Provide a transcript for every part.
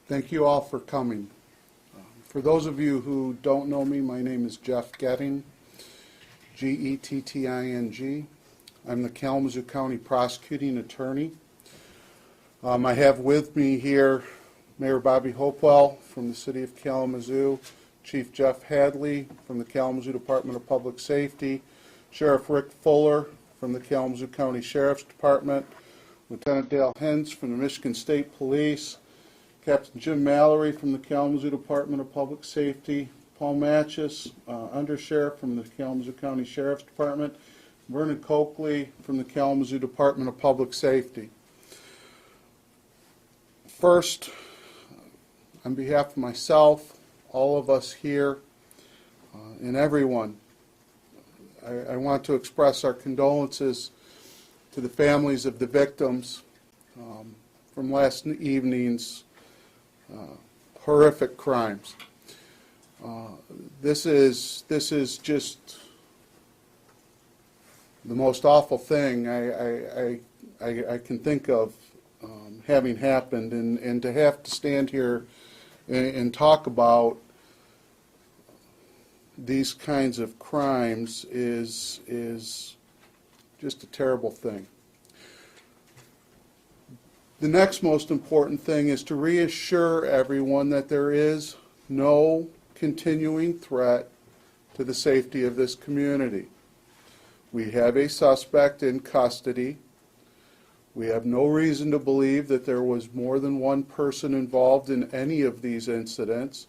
Thank you all for coming. For those of you who don't know me, my name is Jeff Getting, Getting. I'm the Kalamazoo County Prosecuting Attorney. I have with me here Mayor Bobby Hopewell from the City of Kalamazoo, Chief Jeff Hadley from the Kalamazoo Department of Public Safety, Sheriff Rick Fuller from the Kalamazoo County Sheriff's Department, Lieutenant Dale Hens from the Michigan State Police, Captain Jim Mallory from the Kalamazoo Department of Public Safety, Paul Matchis, Undersheriff from the Kalamazoo County Sheriff's Department, Vernon Coakley from the Kalamazoo Department of Public Safety. First, on behalf of myself, all of us here, and everyone, I want to express our condolences to the families of the victims from last evening's horrific crimes. This is just the most awful thing I can think of having happened, and to have to stand here and talk about these kinds of crimes is just a terrible thing. The next most important thing is to reassure everyone that there is no continuing threat to the safety of this community. We have a suspect in custody. We have no reason to believe that there was more than one person involved in any of these incidents.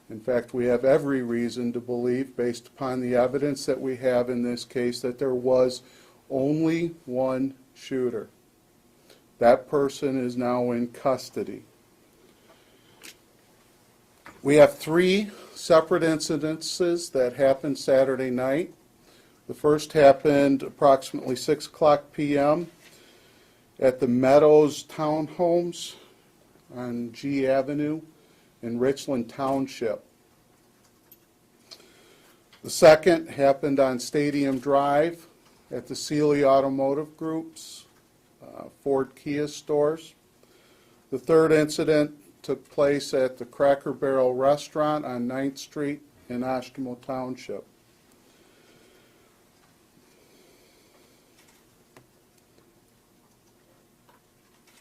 In fact, we have every reason to believe, based upon the evidence that we have in this case, that there was only one shooter. That person is now in custody. We have three separate incidences that happened Saturday night. The first happened approximately 6 o'clock p.m. at the Meadows Townhomes on G Avenue in Richland Township. The second happened on Stadium Drive at the Sealy Automotive Group's Ford Kia stores. The third incident took place at the Cracker Barrel Restaurant on 9th Street in Oshtemo Township.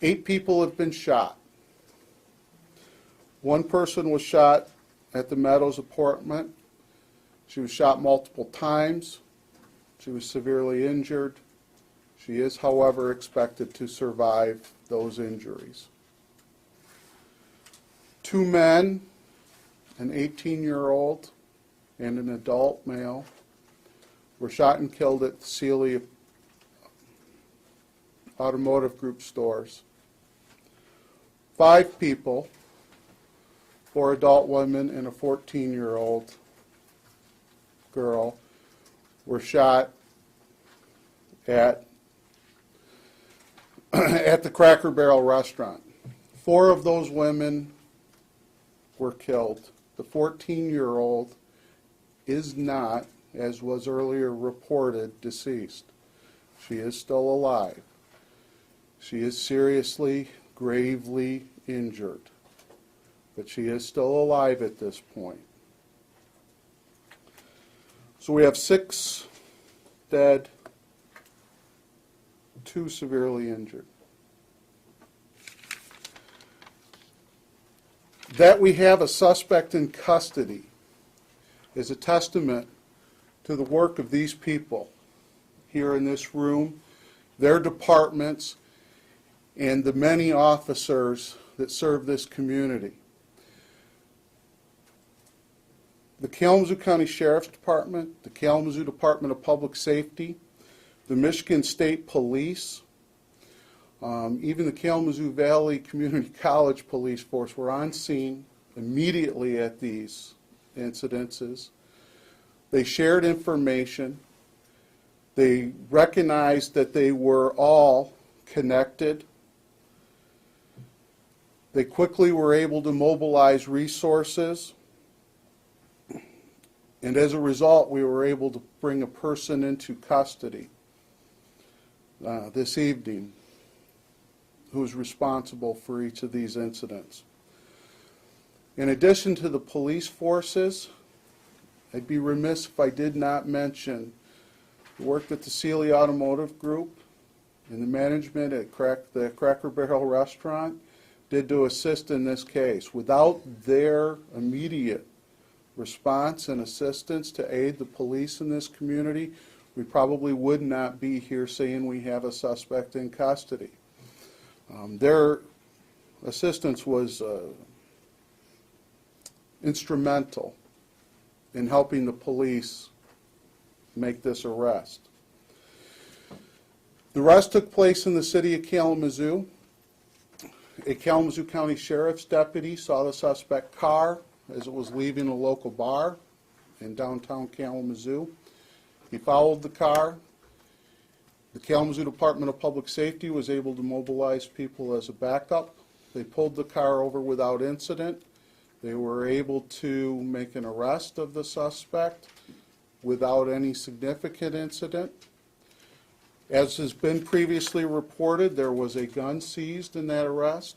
Eight people have been shot. One person was shot at the Meadows apartment. She was shot multiple times. She was severely injured. She is, however, expected to survive those injuries. Two men, an 18-year-old and an adult male, were shot and killed at the Sealy Automotive Group stores. 5 people, 4 adult women and a 14-year-old girl, were shot at the Cracker Barrel restaurant. 4 of those women were killed. The 14-year-old is not, as was earlier reported, deceased. She is still alive. She is seriously, gravely injured, but she is still alive at this point. So we have 6 dead, 2 severely injured. That we have a suspect in custody is a testament to the work of these people here in this room, their departments, and the many officers that serve this community. The Kalamazoo County Sheriff's Department, the Kalamazoo Department of Public Safety, the Michigan State Police, even the Kalamazoo Valley Community College Police Force were on scene immediately at these incidences. They shared information. They recognized that they were all connected. They quickly were able to mobilize resources, and as a result, we were able to bring a person into custody this evening who is responsible for each of these incidents. In addition to the police forces, I'd be remiss if I did not mention the work that the Sealy Automotive Group and the management at the Cracker Barrel restaurant did to assist in this case. Without their immediate response and assistance to aid the police in this community, we probably would not be here saying we have a suspect in custody. Their assistance was instrumental in helping the police make this arrest. The arrest took place in the city of Kalamazoo. A Kalamazoo County Sheriff's deputy saw the suspect car as it was leaving a local bar in downtown Kalamazoo. He followed the car. The Kalamazoo Department of Public Safety was able to mobilize people as a backup. They pulled the car over without incident. They were able to make an arrest of the suspect without any significant incident. As has been previously reported, there was a gun seized in that arrest.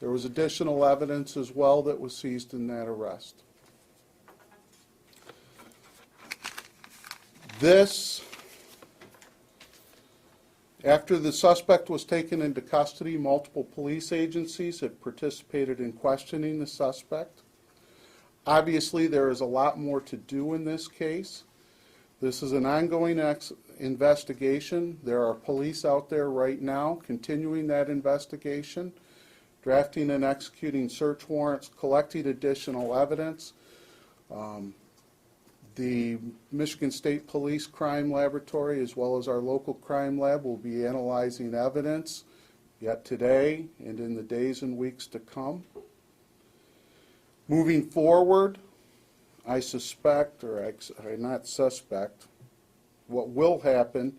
There was additional evidence as well that was seized in that arrest. After the suspect was taken into custody, multiple police agencies have participated in questioning the suspect. Obviously, there is a lot more to do in this case. This is an ongoing investigation. There are police out there right now continuing that investigation, drafting and executing search warrants, collecting additional evidence. The Michigan State Police Crime Laboratory, as well as our local crime lab, will be analyzing evidence yet today and in the days and weeks to come. Moving forward, I suspect, or not suspect, what will happen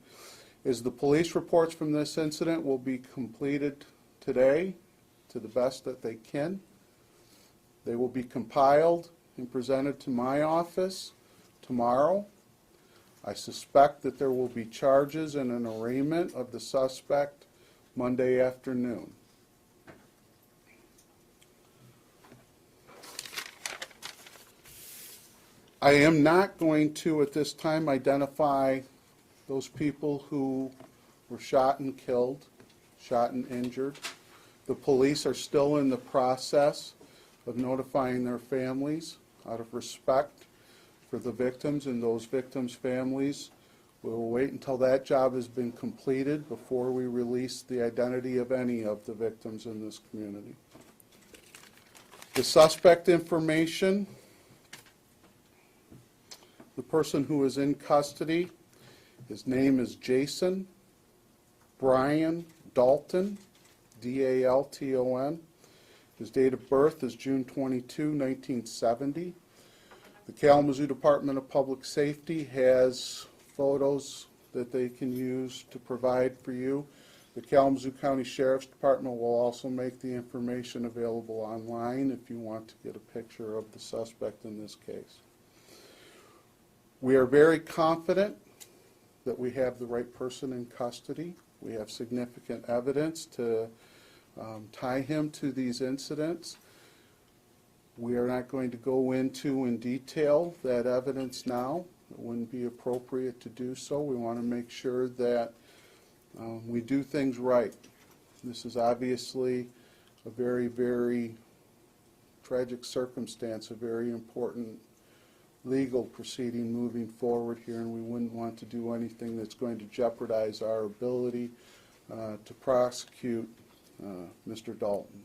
is the police reports from this incident will be completed today to the best that they can. They will be compiled and presented to my office tomorrow. I suspect that there will be charges and an arraignment of the suspect Monday afternoon. I am not going to, at this time, identify those people who were shot and killed, shot and injured. The police are still in the process of notifying their families out of respect for the victims and those victims' families. We will wait until that job has been completed before we release the identity of any of the victims in this community. The suspect information, the person who is in custody, his name is Jason Brian Dalton, D-A-L-T-O-N. His date of birth is June 22, 1970. The Kalamazoo Department of Public Safety has photos that they can use to provide for you. The Kalamazoo County Sheriff's Department will also make the information available online if you want to get a picture of the suspect in this case. We are very confident that we have the right person in custody. We have significant evidence to tie him to these incidents. We are not going to go into in detail that evidence now. It wouldn't be appropriate to do so. We want to make sure that we do things right. This is obviously a very, very tragic circumstance, a very important legal proceeding moving forward here, and we wouldn't want to do anything that's going to jeopardize our ability to prosecute Mr. Dalton.